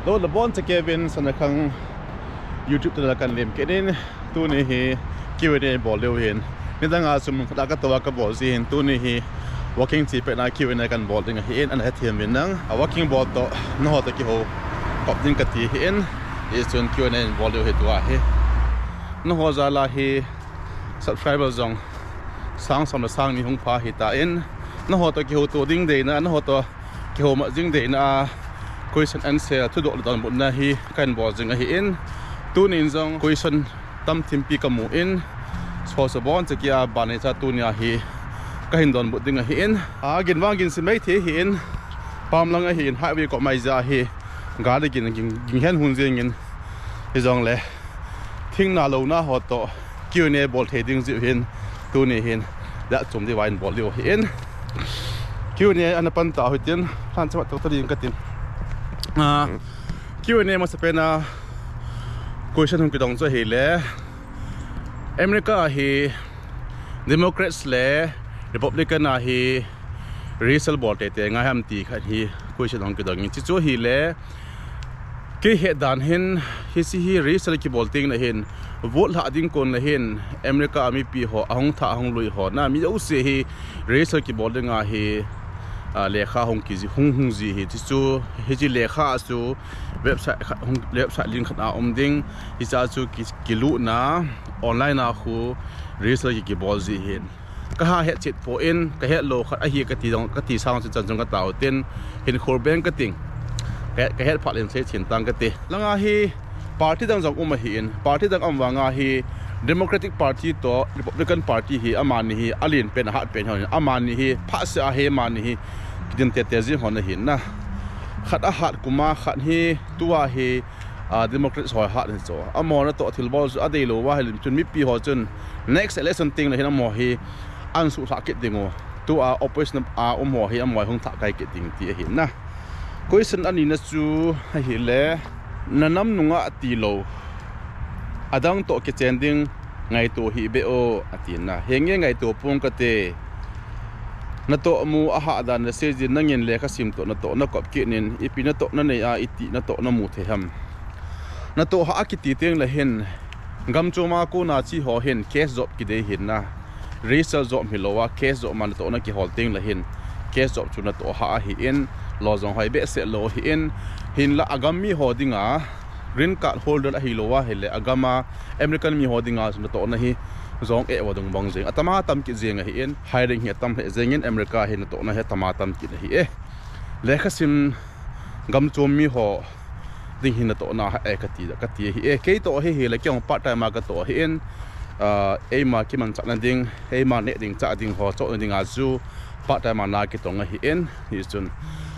Lo lebon sa Kevin sa nakang YouTube na kan lim kenin tu ni hi Q&A bol leo hin nida nga sum ka tawa ka bol si hin tu ni hi walking ti pe na Q&A kan bol ding hi an hat hiam nang a walking bol to no ho ta ki ho kop ding ka ti hin is tun Q&A bol leo hi tu a hi no ho za la hi subscriber zong sang som na sang mi hung pha hi ta in no ho ta ki ho to ding de na no ho to ki ho ma jing de na question answer Thudoh donbutna hi kan bol jing hi in tu nin zong question tam thimpi kamu in so so bon chakia bane cha tu nia hi ka hin donbut ding hi in a gin wang gin simei the hi in pam lang hi in highway ko mai za hi ga de gin hen hun jing in hi zong le thing na lo na ho to Q&A bol the ding ji hin tu ni hin da chum di wain bol liu hi in Q&A an pan ta hi tin phan chama to ding ka tin Q&A ma sa pena question hung kidong cho hi le America hi Democrats le Republican hi racial vote te nga ham ti kha hi question hung kidong chi cho hi le ke he dan hin hi si hi racial ki voting na hin vote la ding kon na hin America ami pi ho ahong tha ahong lui ho na mi u se hi racial ki voting nga hi lekha hong ki ji hung ji hi chu hi ji lekha chu website link khana ding hi cha chu ki lu na online na khu research ki bol ji hin ka ha he chit po in ka he lo khat a hi ka ti dong ka ti sang chan jong ka taw tin hin khor bank ka ting ka he phat len se chin tang ka ti langa hi party dang jong hi in party dang amwanga hi Democratic Party to Republican Party hi amani hi alin pen hat pen hon amani hi pha sa he mani hi din te te ji hon hin na khat a hat kuma khat hi tua hi Democrats ho hat hin so amona to thil bol a dei lo wa hin chun mi pi ho chun next election ting na hin mo hi an su tha kit dingo tu opposition ho hi amoy hung tha kai kit ting ti hin na question ani na chu hi le nanam nunga ti lo adang to ke chending ngai to hi be o atina henge ngai to pung ka te na to mu a ha dan na se jin nangin le kha sim to na to na kop ki nin ipi na to na nei a iti na to na mu the ham na to ha ki ti teng la hen gam choma ko na chi ho hen case job ki de hin na research job mi lowa case job man to na ki hol teng la hen case job chu na to ha hi in lo jong hoi be se lo hi in hin la agam mi ho dinga green card holder a hi lowa hele agama American mi ho dinga na to na hi zong e wadung bang jeng atama tam ki jeng hi in hiring hi tam he jeng in America hi na to na he tama tam ki hi e lekha sim gam chom mi ho ding hin na to na ha e ka ti hi e ke to hi le kyong part time ma ka to hi in e ma ki man chana ding e ma ne ding cha ding ho cho ding a zu part time na ki to nga hi in hi chun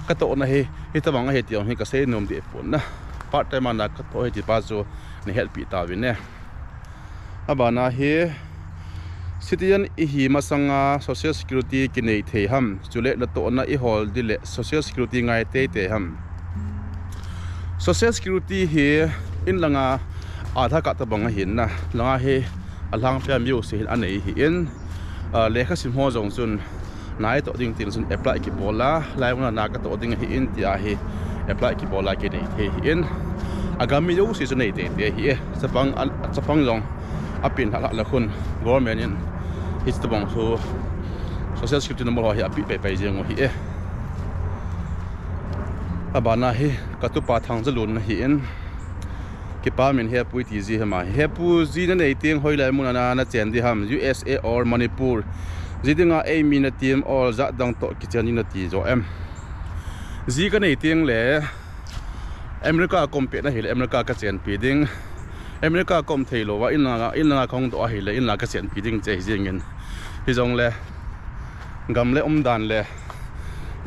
ka to na hi ta bang he tiong hi ka se nom di pon na part time na ka to hi ti pa zo ni help pi ta win ne abana hi citizen i hi masanga social security ki nei the ham chule la to na i hol dile social security ngai te ham social security hi in langa adha ka ta bang hin na langa hi alang pya mi u se anei hi in lekha sim ho jong chun nai to ding tin sun apply ki bola lai na ka to ding hi in ti a hi apply ki bola ki nei the hi in agami u se nei te hi chapang long apin hala la khun government in hits the bong so social security number ho hi api pe jeng hi e abana hi katu pa thang jalun hi in ki pa min he pui ti ji hama he pu ji na nei teng hoi lai mun na chen di ham USA or Manipur jidinga a min na team or za dang to ki chen na ti zo em ji ka nei teng le America kompe na hi le America ka chen pi ding America kom theilo wa inna khong to hi le inna ka chen pi ding che jingin hi jong le gam le dan le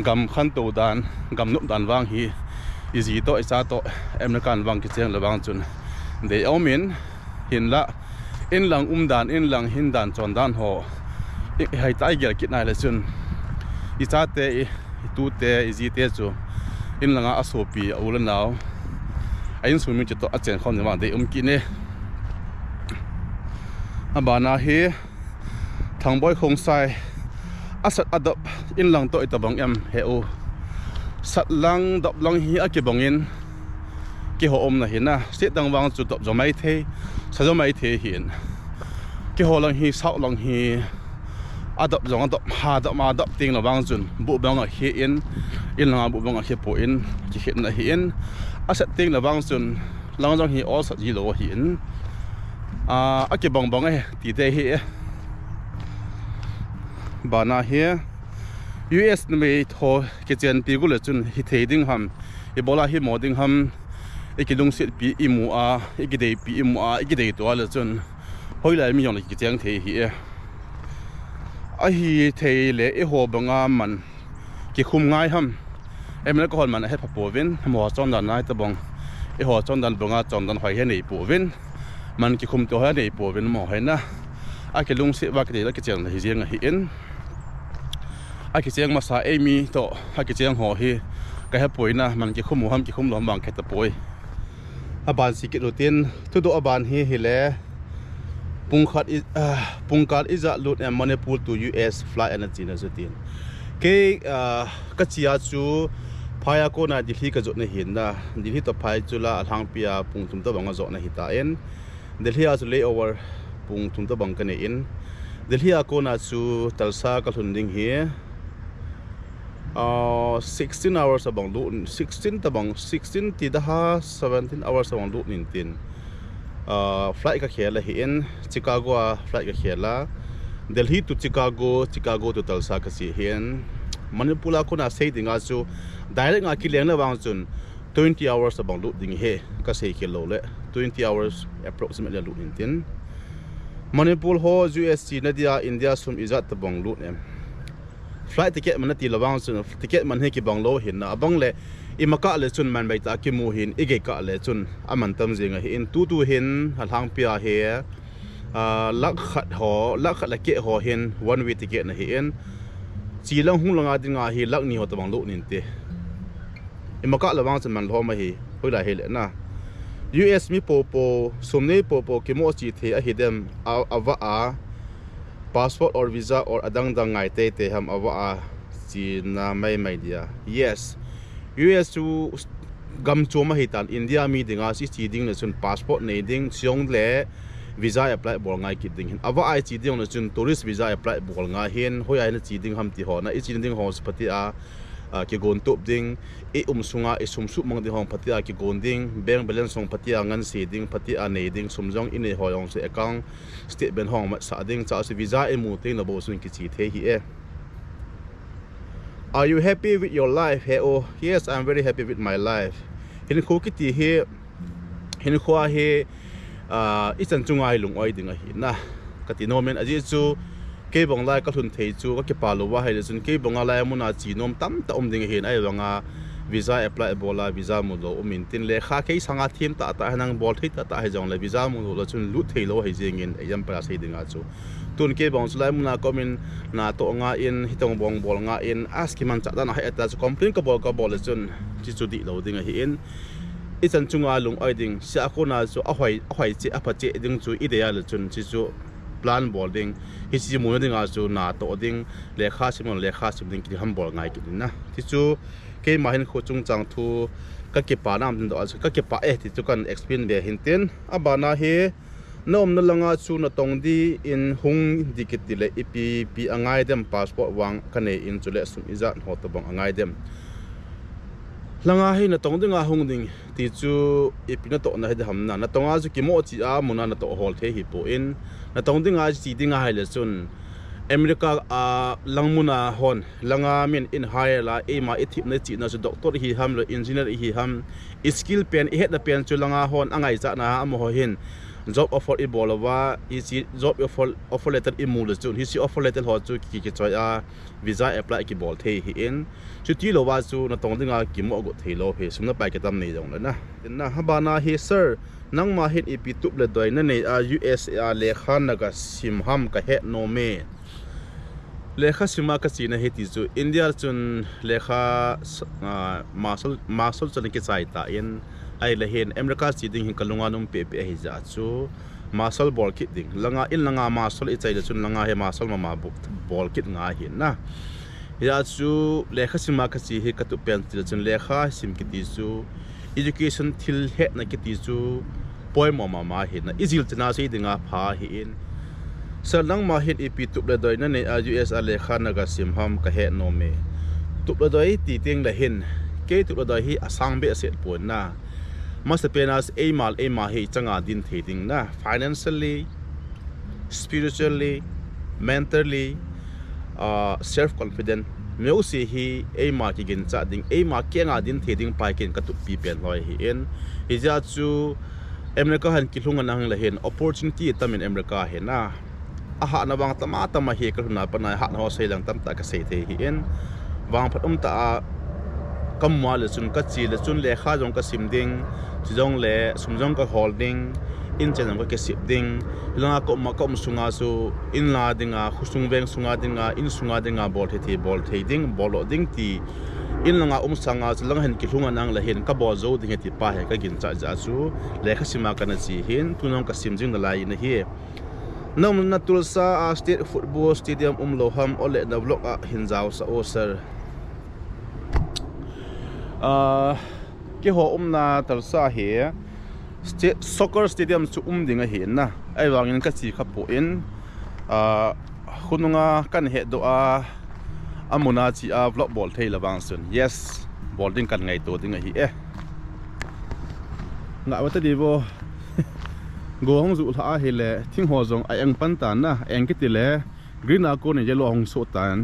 gam khan to dan gam nup dan wang hi izi to isa to American wang ki cheng le wang chun de omin hin la in lang dan in lang hin dan chon dan ho hai tai gel kit nai le chun isa te tu te izi te chu in langa asopi ul naw ain sumi to a chen khon ma de ki ne abana hi thangboi khong sai asat adop in lang to itabang em he o sat lang dop lang hi akibangin cái họ ôm là hiện na xét đang vang chủ tập cho mấy thế sao cho mấy thế hiện cái họ lần hi sau lần hi adop giống adop ha adop mà adop tiếng là vang chuẩn bộ bang ở hiện in là bộ bang ở hiện bộ in cái hiện là hiện asset tiếng là vang chuẩn lần giống hi all sát gì lo hiện cái bong bong ấy thì thế hiện bà na hiện US này thôi cái chuyện tiêu là chuẩn hi thế đinh ham Ebola hi moding ham ikilung sit pi imu a ikidei pi imu a ikidei to ala chun hoi lai mi yong ki chang the hi a hi the le e ho banga man ki khum ngai ham em na ko hon man he pha po vin mo chon dan nai ta bong e ho chon dan banga chon dan hoi he nei po vin man ki khum to ha nei po vin mo he na a ki lung sit wa ki la ki chang hi jeng hi in a ki chang ma sa emi to a ki chang ho hi cái hấp bồi na mình cái khung mù ham cái khung lỏng bằng cái tập bồi bạn sĩ cái đầu tiên Thudoh bạn hi lẽ bung cát ít dạ lụt em Manipur to US fly anh chỉ là số tiền cái chia chú phái cô na đi cái chỗ này hiện na đi tập phái chú là hàng pia bung chúng ta bằng cái chỗ này hiện tại en đi chú layover bung chúng ta bằng cái này en đi cô na chú talsa cái thùng đinh hi 16 hours abang lu 16 tabang 16 ti daha 17 hours abang lu nintin flight ka khela hi in Chicago flight ka khela Delhi to Chicago to Tulsa ka si hian Manipur ko na sei dinga chu direct nga ki leng la wang chun 20 hours abang lu ding he ka sei kilo le 20 hours approximately lu nintin Manipur ho USC na dia India sum izat tabang lu em flight ticket man ti lawang chun ticket man he ki banglo hin na abang le imaka le chun man bai ta ki mu hin ige ka le chun aman tam jinga hi in tu hin halang pia he lak khat la ke ho hin one way ticket na hi in chi lang hung langa dinga hi lak ni ho ta banglo nin te imaka lawang chun man lo ma hi hoila he le na US mi popo somne popo ki mo chi the a hidem awa a passport or visa or adang dang ngai te ham awa China mai dia yes US to gam choma hitan India mi dinga si chi ding na chun passport nei ding siong le visa apply bol ngai ki ding awa ai chi ding na chun tourist visa apply bol nga hin hoi ai na chi ding ham ti ho na i chi ding ho spati a ki gon top ding e sunga e sumsu mang ding hong pati a ki gon ding bank balance song pati a ngan se ding pati a nei ding sumjong in e hoyong se account statement hong ma sa ding cha se visa e mu te na bo sun ki chi the hi e are you happy with your life he oh yes I'm very happy with my life hin kho ki ti he hin kho a he i chan chungai lung oi ding a hi na ka ti no men aji chu ke bong lai ka thun thei chu ka ke palu wa hai chun ke bong lai muna chi nom tam ta ding hin ai wanga visa apply bola visa mu lo min tin le kha ke sanga thim ta hanang bol thei ta hai jong le visa mu lo chun lu thei lo hai jeng in exam para sei dinga chu tun ke bong lai muna komin na to nga in hitong bong bol nga in aski man cha da na hai ta chu complain ka bol chun chi chu di lo ding hi in i chan chunga lung oi ding sia ko na chu a hoi chi a pha che ding chu ideal chun chi chu plan boarding hisi mo ding a chu na to ding lekha sim ding ki ham bol ngai ki na ti chu ke ma hin kho chung chang thu ka ke pa nam din do ka ke pa ti chu kan explain be hin ten abana he nom na langa chu na tong di in hung dikit le ipi angai dem passport wang kane in chule sum iza ho to bang angai dem langa hi na tong dinga hung ding ti chu ipina to na he ham na tonga chu ki mo chi a muna na to hol the hi po in na tong dinga chi dinga hai le chun America langmuna hon langa min in hire la ema ithip na chi na chu doctor hi ham lo engineer hi ham skill pen he da pen chu langa hon angai cha na am ho hin job offer i bolawa is job offer letter i mul chu hi si offer letter ho chu ki choi a visa apply ki bol the hi in chu ti lo wa chu na tong dinga ki mo go the lo phe sumna pai ka tam nei jong na na habana he sir nang ma hit ipi tup le doi na nei a US a le khan na ga sim ham ka he no me lekha sima ka china heti chu India chun lekha masol chani ki chai ta in ai la hen America chi ding hin kalunga num pe hi za chu masol bol kit ding langa in langa masol i chai chun langa he masol ma bol kit nga hin na ya chu lekha sima ka chi he ka tu pen til chun lekha sim ki ti chu education thil he na ki ti chu poem ma hi na izil chana sei dinga pha hi in sir nang ma hit ep tup le doi na ne us ale khan naga sim ham ka he no me tup le doi ti teng la hin ke tup le doi hi asang be aset pon na must penas a ma hi changa din theding na financially, spiritually, mentally, self confident meu si hi a ma ki gin cha ding a ma kenga din theding pai ken ka tu pi pen loi hi en hi ja chu America han ki hlunga nang la hen opportunity tamin America he na aha na wang tama hi ka na panai ha no sei lang tam ta ka sei the hi en wang phatum ta kamwa le chun ka chi le chun le kha jong ka sim ding jong le sum jong ka holding in chen ka sip ding langa ko ma kom sunga su in la dinga khusung veng sunga dinga in sunga dinga bol the ding bolo ding ti in langa sanga lang hen ki hlunga nang la hen ka bo zo ding ti pa he ka gin cha ja su le kha sima kana chi hin tunong ka sim jing la lai na hi nom na tulsa state football stadium loham ole na block a hinjaw sa osar ke ho na talsa he state soccer stadium chu dinga he na ai wangin ka chi kha po in khununga kan he do amuna chi a block ball thei lawang sun yes bowling kan ngai to dinga hi nga wata di bo go hong zu tha he le thing ho jong ai ang pan tan na ang ki ti le green a ko ne yellow hong so tan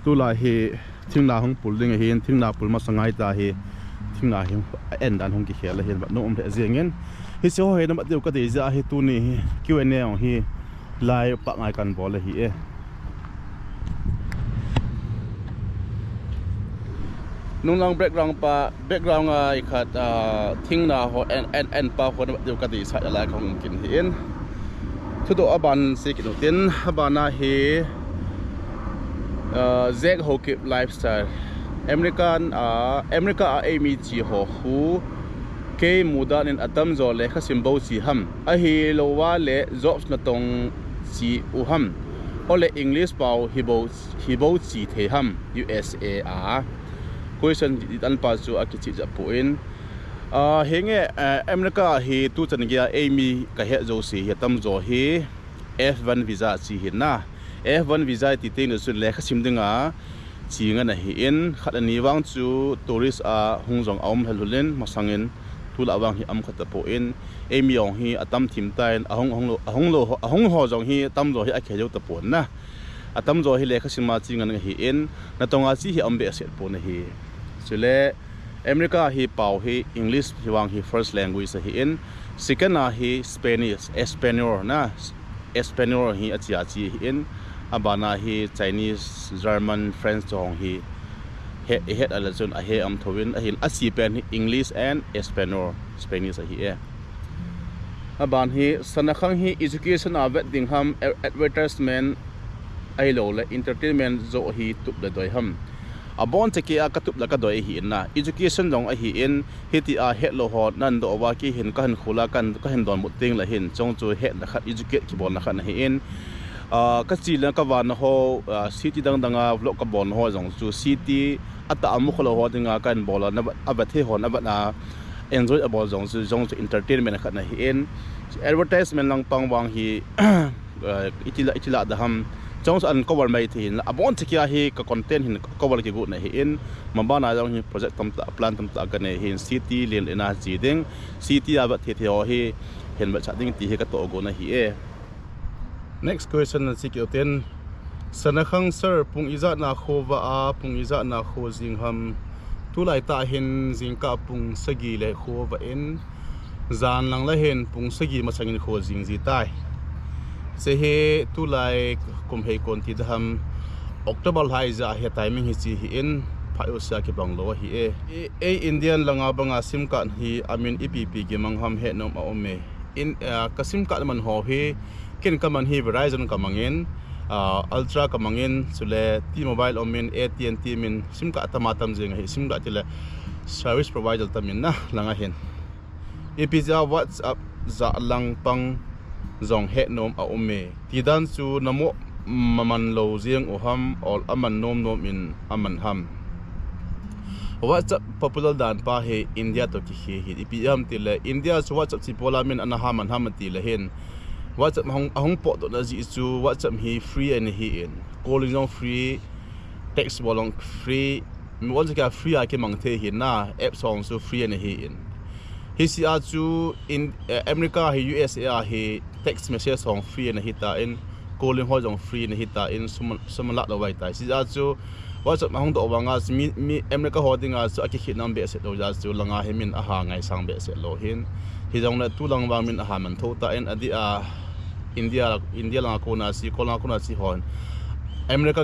tu la he thing na hong pul dinga hi thing na pul ma sangai ta hi thing na hi en dan hong ki khela hi ba no om the zingen hi so he na ma deu ka de ja hi tu ni Q&A ong hi lai pa ngai kan bol hi nung lang background ai khat thing na ho en pa ho na deu ka di sa la khong kin hin Thudoh aban se ki tin abana he zeg ho keep lifestyle America amy chi ho hu ke muda nin atam zo le kha simbo chi ham a hi lo wa le jobs na tong chi u ham ole english pau hibo chi the ham USA question an pa chu a ki chi ja po in henge America hi tu chan gya amy ka he zo si he tam zo hi F1 visa chi hin na F1 visa ti te no su le kha sim dinga chi nga na hi in khat ani wang chu tourist a hungjong aum helulin masangin tula wang hi am khata po in amy ong hi atam thim tain ahong ho jong hi tam zo hi a khejo ta pon na atam zo hi le kha sima chi nga na hi in na tonga chi hi ambe set po na hi chule America hi pau hi English hi wang hi first language hi in second na hi Spanish Espanol na Espanol hi achia chi hi in abana hi Chinese German French chong hi he ala chun a he am thowin a hin asi pen English and Espanol Spanish hi aban hi sanakhang hi education avet dingham advertisement ai lo le entertainment zo hi tup le doi ham abon cheki a katup la ka doi hi na education long a hi in hiti a he lo ho nan do wa ki hin ka han khula kan ka hin don muting la hin chong chu he na khat educate ki bon na khan hi in ka chi la ka wan ho city danga vlog ka bon ho jong chu city ata amu kholo ho dinga kan bola na abathe ho na ba na enjoy abo jong chu entertainment khat na hi in advertisement lang pang wang hi itila da ham chong an cover mai thin abon chikia hi ka content hin cover ki gu na hi in mambana jong hi project tam ta plan tam ta ka ne hin city len ena chi ding city aba the ho hi hen ba cha ding ti he ka to go na hi next question na chi ten sanakhang sir pung iza na khowa a pung iza na kho jing ham tulai ta hin jing ka pung sagi le khowa in zan lang la hen pung sagi ma changin kho jing ji tai se he tulai kum he kon ti dham October hai za he timing hi chi hi in phaiusia ki banglo hi e Indian langa banga sim card hi amin EPP gi mangham he nom a ome in kasim card man ho hi ken kaman hi Verizon kamangin ultra kamangin sule T-Mobile omin AT&T min sim card tamatam jeng hi sim card tile service provider tamin na langa hen EPJ WhatsApp za lang pang zong he nom a ome ti dan chu namo maman lo jiang oham ol aman nom in aman ham WhatsApp popular dan pa he India to ki hi ipiam ti le India so WhatsApp si pola min ana haman hamati le hin WhatsApp hong po to na ji chu WhatsApp hi free and hi in calling on free text bolong free mo ka free ake mang the hin na app song so free and hi in hi si a chu in America hi USA hi text message song free and hi ta in calling ho jong free and hi ta in sum la la wai ta si a chu WhatsApp hong do wanga mi America holding as aki khit nam be se do ja chu langa he min a ha ngai sang be se lo hin hi jong na tu lang wang min a ha man tho ta en adi a India langa ko na si hon America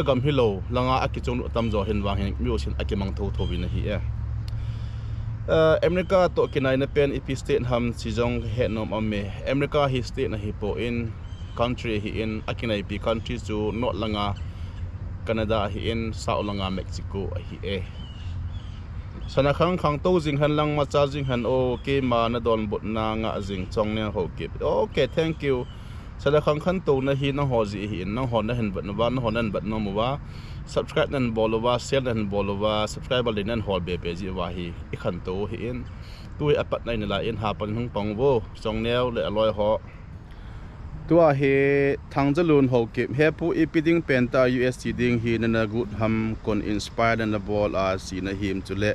gam hilo langa aki chung tam zo hin wang hin mi osin aki mang tho win hi e America to kinai na pen ipi state ham si jong he nom amme America hi state na hi po in country hi in akinai pi country chu not langa Canada hi in South langa Mexico hi e sana khang to jing han lang ma cha jing han o ke ma na don but na nga jing chong ne ho ke okay thank you sana khang to na hi na ho ji hi na ho na hen but na ban ho nan but no mu wa subscribe nan bolowa share nan bolowa subscribe bal nan hol be pe ji wa hi I khan to hi in tui apat nai na la in ha pan hung pong wo chong neo le aloi ho tua he thangjalun ho ke he pu ipiding penta USD ding hi na good ham kon inspired na ball a si na him chule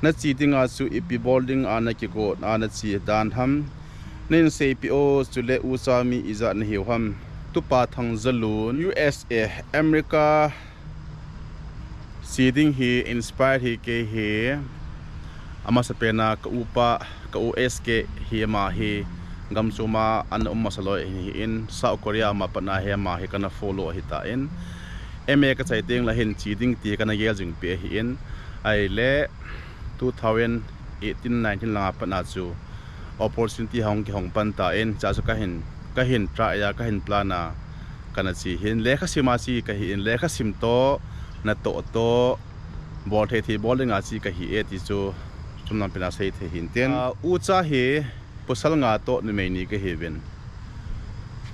na chi dinga su ipi bowling ana ki go ana chi dan ham nin CPO chule usami iza na hi ham tu pa thangjalun USA America seeding hi inspired hi ke hi ama sa pena ka upa ka US ke hi ma hi gam chuma an masaloi in South Korea ma pana he ma he kana follow hi ta in MA ka chai teng la hin chi ding ti kana yel jing pe hi in ai le 2018-19 la pana chu opportunity hong ki hong pan ta in cha ka hin tra ya ka hin plana kana chi hin le kha sima chi ka hi in le kha sim to na to bol the thi bowling a chi ka hi e ti chu chumnam pina sei the hin ten u cha hi posal nga to ni mai ni ke heaven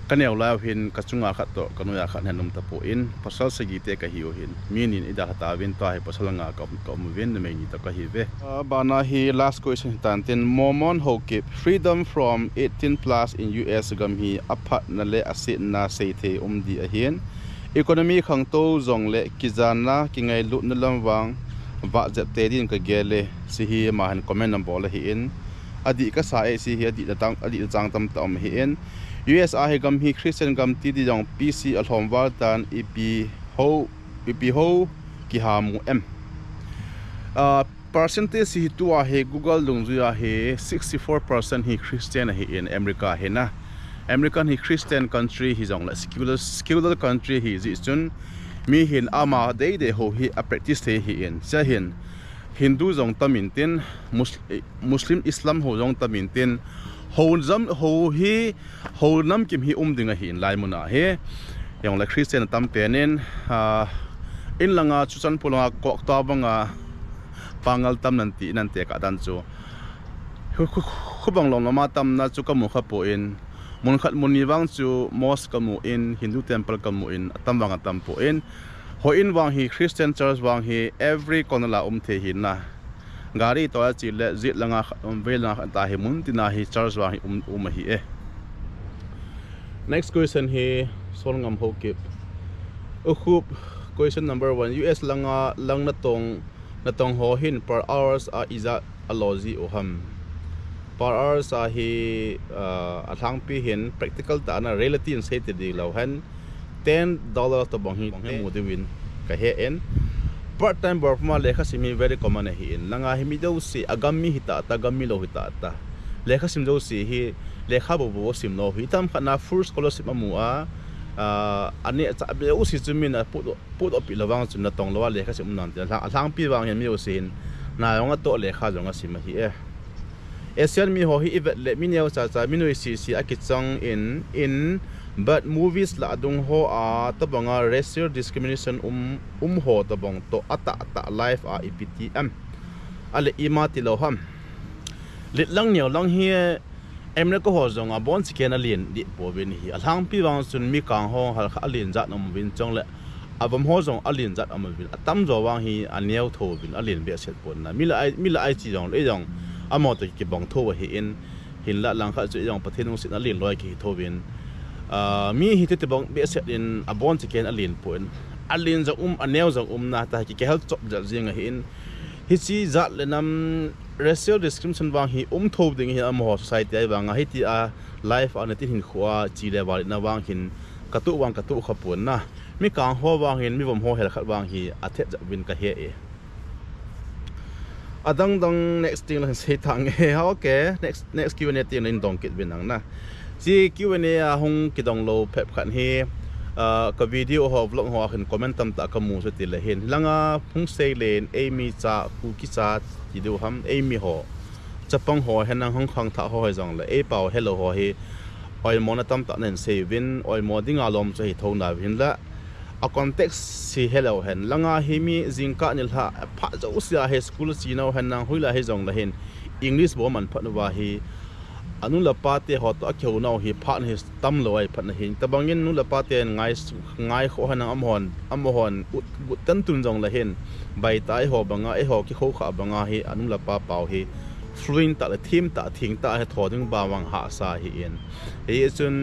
kanel la hin kachunga khat to kanuya khat hanum ta po in posal sagi te ka hiu hin minin ida ta win to hai posal nga ka mu win ni mai ni ta ka hi ve bana hi last question tan ten momon ho ke freedom from 18 plus in US gam hi aphat na le asit na sei the di a hin economy khang to zong le kizana ki ngai lu na lam wang wa jap te din ka gele si hi ma han comment nam bol hi in adi ka sa e si hi adi chang tam tam hi en US a he gam hi Christian gam ti di jong PC alhom war tan ipi ho ki ha mu em percentage hi tu a he Google lung zu a he 64% hi Christian hi in America he na American hi Christian country hi jong la secular country hi ji chun mi hin ama de ho hi a practice the hi in cha hin Hindu jong tamin tin Muslim Islam ho jong tamin tin ho nam kim hi dinga hin lai muna he yong la Christian tam penin in langa chuchan pulanga kok ta banga pangal tam nan te ka dan chu khubang long lama tam na chu ka mu kha po in mun khat mun ni wang chu mosque ka mu in Hindu temple ka mu in tam wanga tam po in ho in wang hi Christian church wang hi every konala the hin na gari to chi le zit langa vela ta hi mun tina hi church wang hi hi e next question hi solngam ho kip khup question number 1 US langa lang na tong ho hin per hours a iza alozi oham per hours a hi athang pi hin practical ta na relative se ti di lo han $10 to bong hi mu de win ka he en part time work ma lekha simi very common hi in langa hi mi do si agami hita ta gami lo hita ta lekha sim do si hi lekha bo sim no hi tam khana first scholarship amu a ani cha be u si chumin a put op ilawang chun na tong lo lekha sim nan ta lang pi wang hi mi o sin na yong a to lekha jong a sim hi e Asian mi ho hi le mi neo cha mi no si akichang in but movies la dung ho a tabanga racial discrimination ho tabong to ata life a iptm ale ima ti lo ham lit lang neo lang hi emre ko ho zong a bon chicken alien di po bin hi alhang pi wang sun mi kang ho hal kha alien za nom win chong le avam ho jong alin zat amavin atam zo wang hi aniau tho bin alin be set pon na mila ai chi jong le jong amo to ki bong tho hi in hin la lang kha chu jong pathinung sin alin loi ki tho bin mi hi te bong be set in abon chicken alin pon alin za aneu za na ta ki help chop jal jing hi in hi chi zat le nam racial discrimination wang hi tho ding hi amo society ai wang hi ti a life an ti hin khwa chi le wal na wang hin katu khapun na mi kang ho wang hin mi vom ho hel khat wang hi athe win ka he e adang dang next thing lan se thang he okay next Q&A tin in dong kit bin ang na si Q&A a hung kidong lo phep khan he ka video ho vlog ho khan comment tam ta ka mu se ti le hin langa phung sei len amy cha ku ki cha ti du ham amy ho chapang ho henang hong khang tha ho jong le e pau hello ho hi oil mona tam ta nen se win oil moding alom che hi thona win la a context si hello hen langa hi mi jingka nil ha pha zo sia he school si no hen nang huila he jong la hen english bo man phat wa hi anu la pa te ho to kheu no hi pha ni tam lo ai phat na hin tabangin nu la pa te ngai kho han amhon ut tan tun jong la hen bai tai ho banga e ho ki kho kha banga hi anu la pa pau hi fluent ta la thim ta thing ta he thoding ba wang ha sa hi en he chun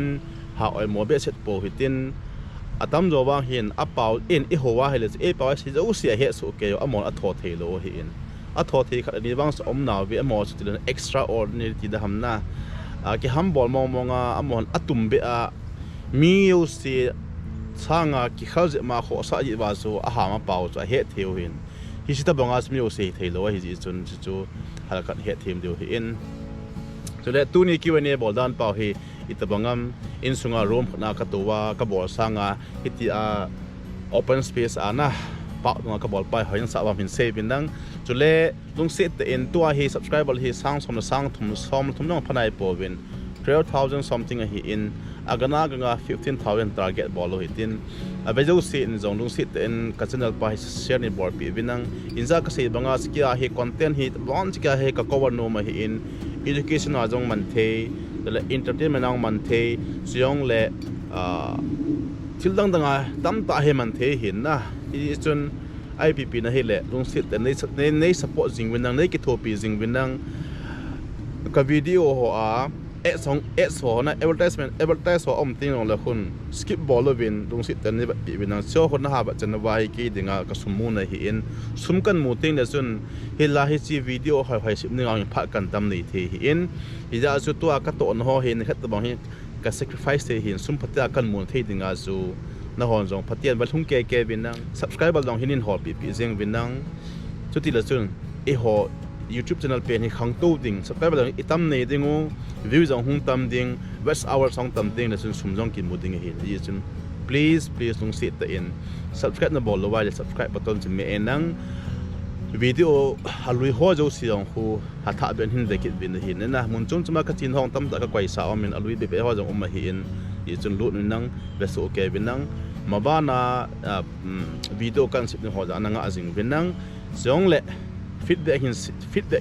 ha oi mo be set po hi tin atam zo wang hin apau in e ho wa hele e pau si zo sia he so ke amon a tho the lo hi in a tho the khat ni wang som na we amo chu tin extraordinary ti da hamna ki ham bol mo nga amon atum be a mi yo si changa ki khalje ma kho sa ji wa so a ha ma pau cha he theo hin hi si ta bonga mi yo se the lo hi ji chun chu halakat he them deu hi in so le tu ni Q&A bol dan pau hi itabangam in sunga room na katuwa ka bol sanga hiti a open space ana pa nga ka bol pai hoin sa wam hin se binang chule lung set in tua hi subscriber hi sang thum nong phanai po win 12,000 something hi in agana ganga 15,000 target bolo hitin abejo se in zong lung set in ka channel pa hi share ni bor pi binang inza ka se banga skia hi content hi bon skia hi ka cover no ma hi in education azong man the le entertainment ang man the siong le thildang danga tam ta he man the hin na i chun IPP na he le lung sit nei support jing win nang nei ki thopi jing win nang ka video ho a so na advertise ho ting ong la khun skip ball win lung sit ten ni win nang so khon na ha ba chan wai ki dinga ka sumu na hi in sum kan mu ting le chun he la hi chi video hai sim ni ang pha kan tam nei the hi in ija chu to ka to no ho hin khat bang hi ka sacrifice the hin sum phatia kan mu the dinga chu na hon jong phatian bal thung ke win nang subscriber dong hinin hol pi jeng win nang chu ti la chun e ho YouTube channel pe ni khang to ding subscriber dong itam nei dingu view jong hung tam ding west hour song tam ding la chun sum jong kin mu ding hi ji chun please lung sit the in subscribe na bol lo wa subscribe button chim me enang video halui ho jo siong hu hatha ben hin dekit bin hin na mun chung chuma ka chin hong tam da ka kwai sa amin alui be be ho jong hi in i chun lut nang be so ke bin nang mabana video kan sip ni ho ja nang azing bin nang jong le feedback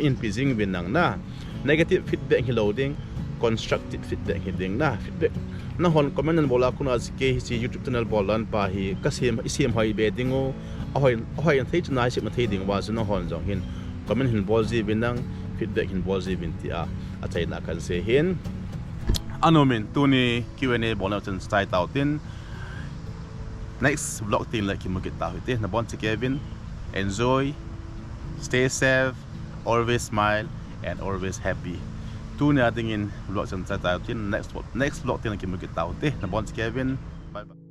in pizing bin nang na negative feedback hi loading constructive feedback hi ding na feedback na hon comment an bola kuna ke hi YouTube channel bolan pa hi ka sim hoi be dingo ahoi an thei chuna sip ma thei ding wa na hon jong hin comment hin bol ji bin nang feedback hin bol ji bin ti a chai na kan se hin anomin tuni Q&A bola chen style tau tin next vlog tin like mo kita hoite na bon si Kevin enjoy stay safe always smile and always happy tu ni ating in vlog chen style tau tin next vlog tin like mo kita hoite na bon si Kevin bye bye.